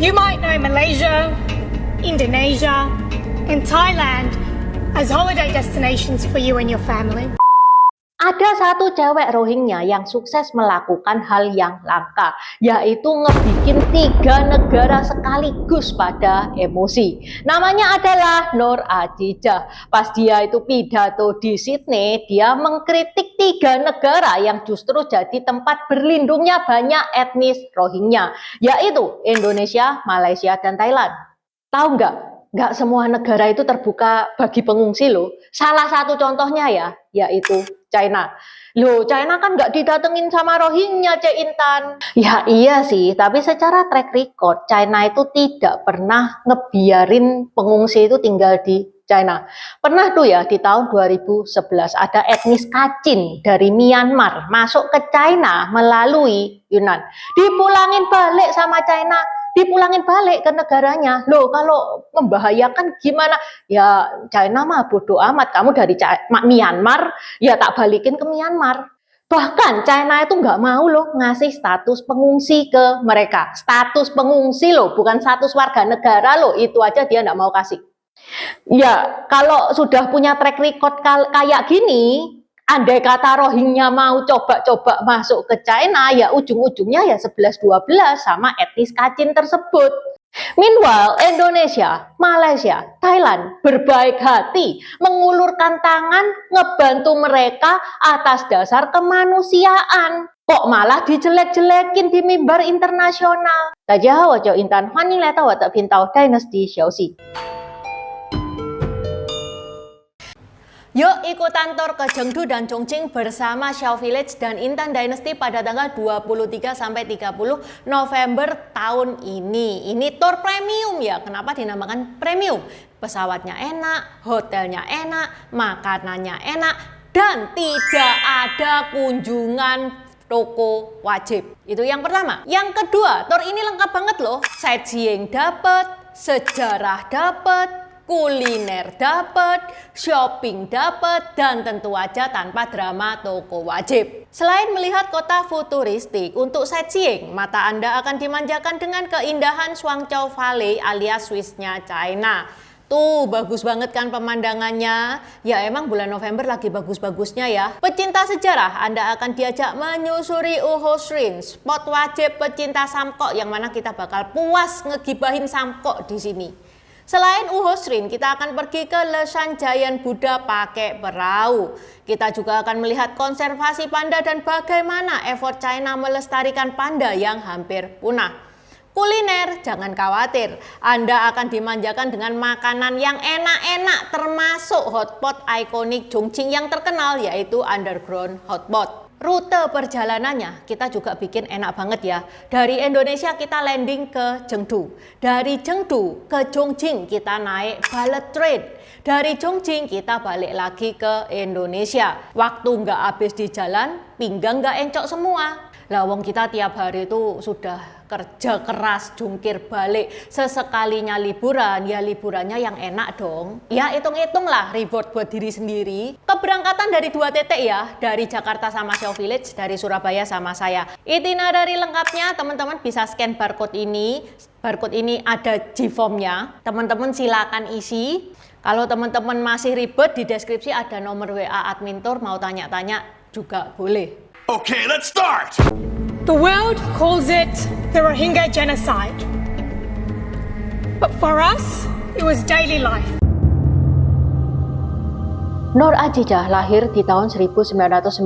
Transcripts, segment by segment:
You might know Malaysia, Indonesia, and Thailand as holiday destinations for you and your family. Ada satu cewek Rohingya yang sukses melakukan hal yang langka, yaitu ngebikin 3 negara sekaligus pada emosi. Namanya adalah Noor Adijah. Pas dia itu pidato di Sydney, dia mengkritik 3 negara yang justru jadi tempat berlindungnya banyak etnis Rohingya, yaitu Indonesia, Malaysia, dan Thailand. Tahu nggak? Nggak semua negara itu terbuka bagi pengungsi loh. Salah satu contohnya yaitu China. Loh, China kan nggak didatengin sama Rohingya, Cek Intan. Ya iya sih, tapi secara track record, China itu tidak pernah ngebiarin pengungsi itu tinggal di China. Pernah tuh ya di tahun 2011 ada etnis Kachin dari Myanmar masuk ke China melalui Yunnan. Dipulangin balik sama China, dipulangin balik ke negaranya. Loh, kalau membahayakan gimana? Ya China mah bodoh amat, kamu dari Myanmar, ya tak balikin ke Myanmar. Bahkan China itu nggak mau loh ngasih status pengungsi ke mereka. Status pengungsi loh, bukan status warga negara loh, itu aja dia nggak mau kasih. Ya kalau sudah punya track record kayak gini, andai kata Rohingya mau coba-coba masuk ke China, ya ujung-ujungnya ya 11-12 sama etnis Kachin tersebut. Meanwhile, Indonesia, Malaysia, Thailand berbaik hati mengulurkan tangan ngebantu mereka atas dasar kemanusiaan. Kok malah dijelek-jelekin di mimbar internasional? Dajahawa Jo Intan, Hoan Leta Watak Bintau Dynasty Xiaoxi. Yuk ikutan tour ke Chengdu dan Chongqing bersama Xiao Village dan Intan Dynasty pada tanggal 23-30 November tahun ini. Ini tour premium ya. Kenapa dinamakan premium? Pesawatnya enak, hotelnya enak, makanannya enak, dan tidak ada kunjungan toko wajib. Itu yang pertama. Yang kedua, tour ini lengkap banget loh. Sightseeing dapat, sejarah dapat, kuliner dapat, shopping dapat, dan tentu aja tanpa drama toko wajib. Selain melihat kota futuristik, untuk sightseeing, mata Anda akan dimanjakan dengan keindahan Shuangqiao Valley alias Swissnya China. Tuh, bagus banget kan pemandangannya? Ya emang bulan November lagi bagus-bagusnya ya. Pecinta sejarah, Anda akan diajak menyusuri Uhosrin, spot wajib pecinta Samkok yang mana kita bakal puas ngegibahin Samkok di sini. Selain Uhosrin, kita akan pergi ke Leshan Giant Buddha pakai perahu. Kita juga akan melihat konservasi panda dan bagaimana effort China melestarikan panda yang hampir punah. Kuliner, jangan khawatir, Anda akan dimanjakan dengan makanan yang enak-enak termasuk hotpot ikonik Chongqing yang terkenal yaitu Underground Hotpot. Rute perjalanannya kita juga bikin enak banget ya. Dari Indonesia kita landing ke Chengdu. Dari Chengdu ke Chongqing kita naik bullet train. Dari Chongqing kita balik lagi ke Indonesia. Waktu nggak habis di jalan, pinggang nggak encok semua. Lawang kita tiap hari itu sudah kerja keras, jungkir balik. Sesekalinya liburan, ya liburannya yang enak dong. Ya hitung-hitung lah reward buat diri sendiri. Keberangkatan dari 2 titik ya, dari Jakarta sama Xiao Village, dari Surabaya sama saya. Itinerary lengkapnya teman-teman bisa scan barcode ini. Barcode ini ada G-form-nya. Teman-teman silakan isi. Kalau teman-teman masih ribet, di deskripsi ada nomor WA admin tour, mau tanya-tanya juga boleh. Okay, let's start! The world calls it the Rohingya genocide. But for us, it was daily life. Noor Adijah lahir di tahun 1995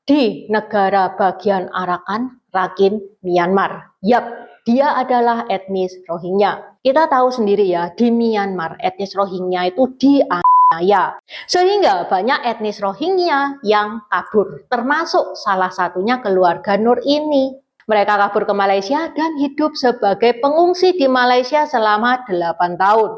di negara bagian Arakan, Rakhine, Myanmar. Yap, dia adalah etnis Rohingya. Kita tahu sendiri ya, di Myanmar etnis Rohingya itu dianiaya. Sehingga banyak etnis Rohingya yang kabur, termasuk salah satunya keluarga Noor ini. Mereka kabur ke Malaysia dan hidup sebagai pengungsi di Malaysia selama 8 tahun.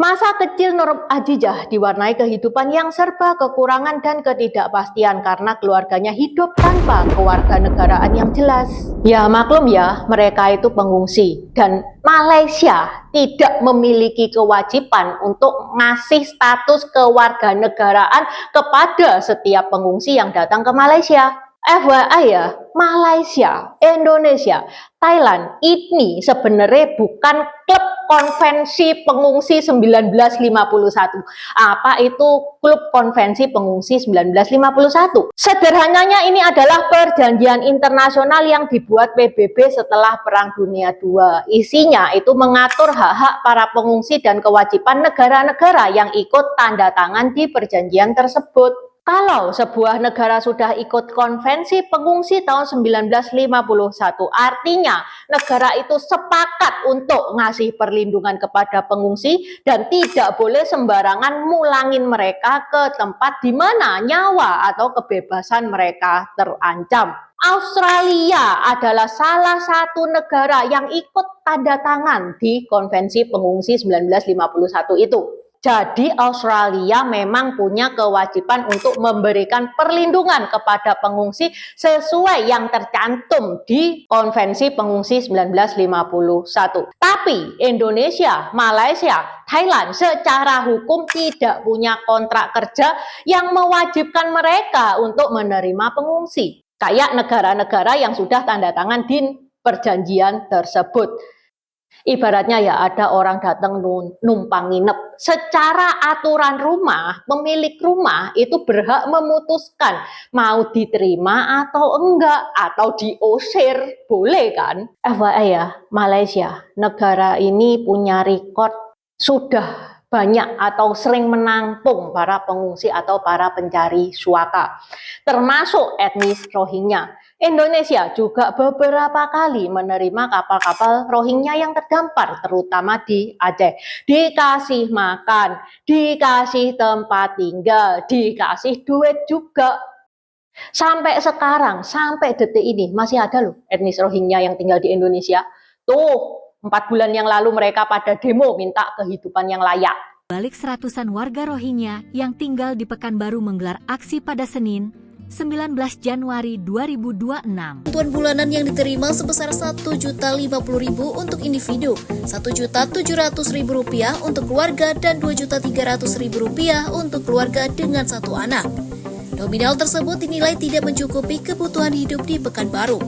Masa kecil Noor Adijah diwarnai kehidupan yang serba kekurangan dan ketidakpastian karena keluarganya hidup tanpa kewarganegaraan yang jelas. Ya maklum ya, mereka itu pengungsi dan Malaysia tidak memiliki kewajiban untuk ngasih status kewarganegaraan kepada setiap pengungsi yang datang ke Malaysia. FYI ya, Malaysia, Indonesia, Thailand ini sebenarnya bukan klub konvensi pengungsi 1951. Apa itu klub konvensi pengungsi 1951? Sederhananya ini adalah perjanjian internasional yang dibuat PBB setelah Perang Dunia II. Isinya itu mengatur hak-hak para pengungsi dan kewajiban negara-negara yang ikut tanda tangan di perjanjian tersebut. Kalau sebuah negara sudah ikut konvensi pengungsi tahun 1951, artinya negara itu sepakat untuk ngasih perlindungan kepada pengungsi dan tidak boleh sembarangan mulangin mereka ke tempat di mana nyawa atau kebebasan mereka terancam. Australia adalah salah satu negara yang ikut tanda tangan di konvensi pengungsi 1951 itu. Jadi Australia memang punya kewajiban untuk memberikan perlindungan kepada pengungsi sesuai yang tercantum di Konvensi Pengungsi 1951. Tapi Indonesia, Malaysia, Thailand secara hukum tidak punya kontrak kerja yang mewajibkan mereka untuk menerima pengungsi. Kayak negara-negara yang sudah tanda tangan di perjanjian tersebut. Ibaratnya ya ada orang datang numpang nginep. Secara aturan rumah, pemilik rumah itu berhak memutuskan mau diterima atau enggak, atau diusir, boleh kan? FYI ya, Malaysia, negara ini punya rekod sudah banyak atau sering menampung para pengungsi atau para pencari suaka, termasuk etnis Rohingya. Indonesia juga beberapa kali menerima kapal-kapal Rohingya yang terdampar, terutama di Aceh. Dikasih makan, dikasih tempat tinggal, dikasih duit juga. Sampai sekarang, sampai detik ini masih ada loh etnis Rohingya yang tinggal di Indonesia. Tuh, 4 bulan yang lalu mereka pada demo minta kehidupan yang layak. Balik seratusan warga Rohingya yang tinggal di Pekanbaru menggelar aksi pada Senin, 19 Januari 2026. Bantuan bulanan yang diterima sebesar Rp1.050.000 untuk individu, Rp1.700.000 untuk keluarga, dan Rp2.300.000 untuk keluarga dengan 1 anak. Nominal tersebut dinilai tidak mencukupi kebutuhan hidup di Pekanbaru.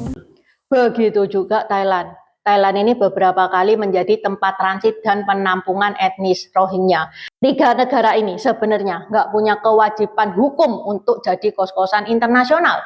Begitu juga Thailand. Thailand ini beberapa kali menjadi tempat transit dan penampungan etnis Rohingya. 3 negara ini sebenarnya nggak punya kewajiban hukum untuk jadi kos-kosan internasional.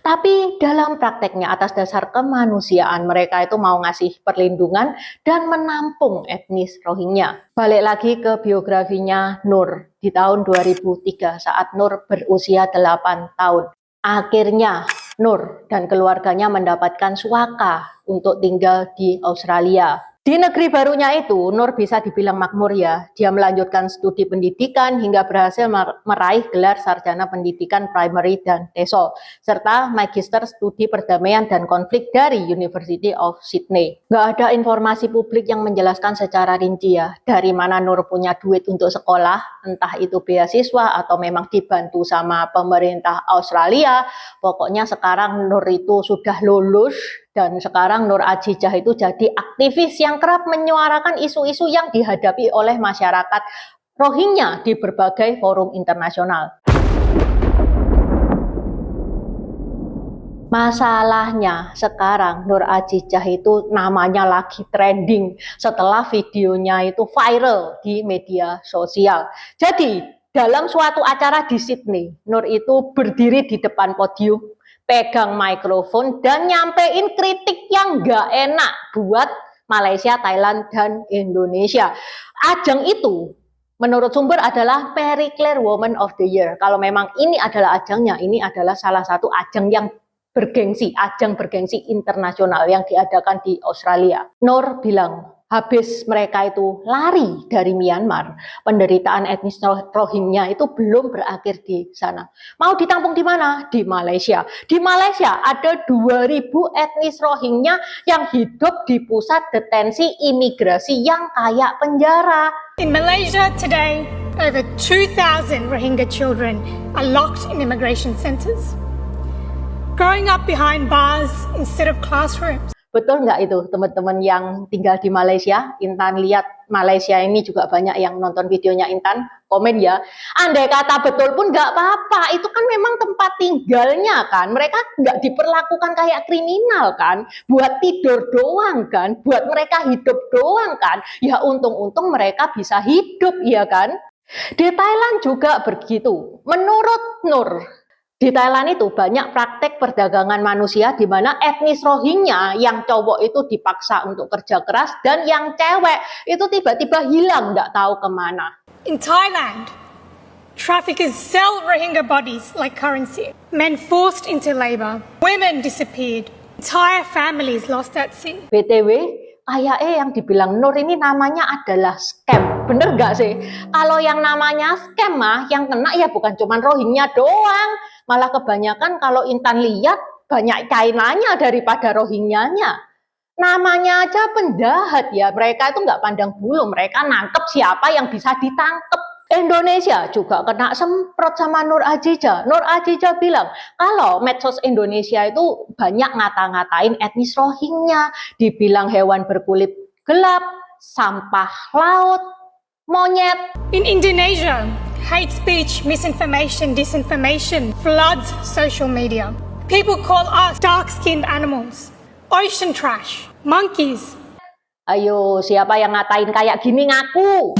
Tapi dalam prakteknya atas dasar kemanusiaan mereka itu mau ngasih perlindungan dan menampung etnis Rohingya. Balik lagi ke biografinya Nur di tahun 2003 saat Nur berusia 8 tahun. Akhirnya Nur dan keluarganya mendapatkan suaka untuk tinggal di Australia. Di negeri barunya itu, Nur bisa dibilang makmur ya. Dia melanjutkan studi pendidikan hingga berhasil meraih gelar sarjana pendidikan primary dan TESOL, serta magister studi perdamaian dan konflik dari University of Sydney. Nggak ada informasi publik yang menjelaskan secara rinci ya, dari mana Nur punya duit untuk sekolah, entah itu beasiswa atau memang dibantu sama pemerintah Australia. Pokoknya sekarang Nur itu sudah lulus. Dan sekarang Nur Azijah itu jadi aktivis yang kerap menyuarakan isu-isu yang dihadapi oleh masyarakat Rohingya di berbagai forum internasional. Masalahnya sekarang Nur Azijah itu namanya lagi trending setelah videonya itu viral di media sosial. Jadi dalam suatu acara di Sydney, Nur itu berdiri di depan podium, pegang mikrofon dan nyampein kritik yang gak enak buat Malaysia, Thailand, dan Indonesia. Ajang itu menurut sumber adalah Mary Claire Woman of the Year. Kalau memang ini adalah ajangnya, ini adalah salah satu ajang yang bergengsi, ajang bergengsi internasional yang diadakan di Australia. Nur bilang, habis mereka itu lari dari Myanmar, penderitaan etnis Rohingya itu belum berakhir di sana. Mau ditampung di mana? Di Malaysia. Di Malaysia ada 2.000 etnis Rohingya yang hidup di pusat detensi imigrasi yang kayak penjara. In Malaysia today, over 2,000 Rohingya children are locked in immigration centres, growing up behind bars instead of classrooms. Betul nggak itu teman-teman yang tinggal di Malaysia? Intan lihat Malaysia ini juga banyak yang nonton videonya Intan, komen ya. Andai kata betul pun nggak apa-apa, itu kan memang tempat tinggalnya kan. Mereka nggak diperlakukan kayak kriminal kan, buat tidur doang kan, buat mereka hidup doang kan. Ya untung-untung mereka bisa hidup ya kan. Di Thailand juga begitu. Menurut Nur, di Thailand itu banyak praktek perdagangan manusia di mana etnis Rohingya yang cowok itu dipaksa untuk kerja keras dan yang cewek itu tiba-tiba hilang, nggak tahu kemana. In Thailand, traffickers sell Rohingya bodies like currency. Men forced into labor. Women disappeared. Entire families lost at sea. BTW, kayaknya yang dibilang Nur ini namanya adalah scam. Bener nggak sih? Kalau yang namanya scam mah, yang kena ya bukan cuma Rohingya doang. Malah kebanyakan kalau Intan lihat banyak Chinanya daripada Rohingyanya. Namanya aja penjahat ya, mereka itu nggak pandang bulu, mereka nangkep siapa yang bisa ditangkep. Indonesia juga kena semprot sama Nur Azizah. Nur Azizah bilang kalau medsos Indonesia itu banyak ngata-ngatain etnis Rohingya, dibilang hewan berkulit gelap, sampah laut, monyet. In Indonesia, hate speech, misinformation, disinformation floods social media. People call us dark-skinned animals, ocean trash, monkeys. Ayo, siapa yang ngatain kayak gini ngaku?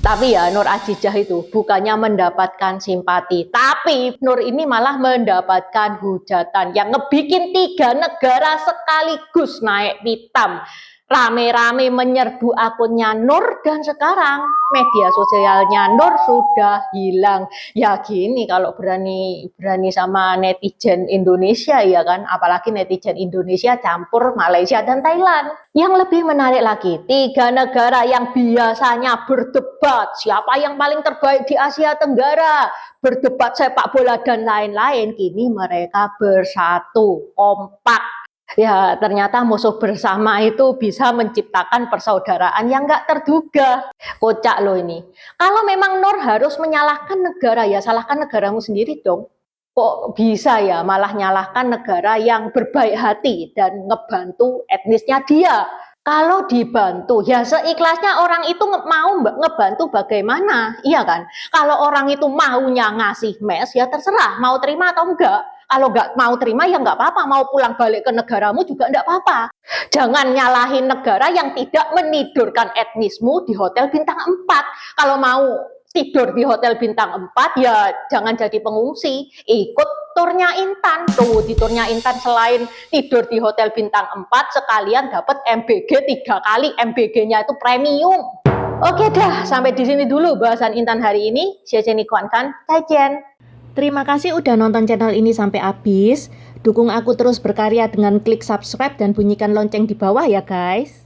Tapi ya Nur Azizah itu bukannya mendapatkan simpati, tapi Nur ini malah mendapatkan hujatan yang ngebikin 3 negara sekaligus naik pitam. Rame-rame menyerbu akunnya Nur dan sekarang media sosialnya Nur sudah hilang. Ya gini kalau berani sama netizen Indonesia ya kan, apalagi netizen Indonesia campur Malaysia dan Thailand. Yang lebih menarik lagi, 3 negara yang biasanya berdebat siapa yang paling terbaik di Asia Tenggara, berdebat sepak bola dan lain-lain, kini mereka bersatu, kompak. Ya ternyata musuh bersama itu bisa menciptakan persaudaraan yang nggak terduga. Kocak loh ini. Kalau memang Nur harus menyalahkan negara, ya salahkan negaramu sendiri dong. Kok bisa ya malah nyalahkan negara yang berbaik hati dan ngebantu etnisnya dia. Kalau dibantu, ya seikhlasnya orang itu mau ngebantu bagaimana, iya kan? Kalau orang itu maunya ngasih mes, ya terserah mau terima atau enggak. Kalau nggak mau terima ya nggak apa-apa, mau pulang balik ke negaramu juga nggak apa-apa. Jangan nyalahin negara yang tidak menidurkan etnismu di hotel bintang 4. Kalau mau tidur di hotel bintang 4 ya jangan jadi pengungsi, ikut turnya Intan. Tuh di turnya Intan selain tidur di hotel bintang 4 sekalian dapat MBG 3 kali, MBG-nya itu premium. Oke dah, sampai di sini dulu bahasan Intan hari ini. Zaijian. Terima kasih udah nonton channel ini sampai habis. Dukung aku terus berkarya dengan klik subscribe dan bunyikan lonceng di bawah ya guys.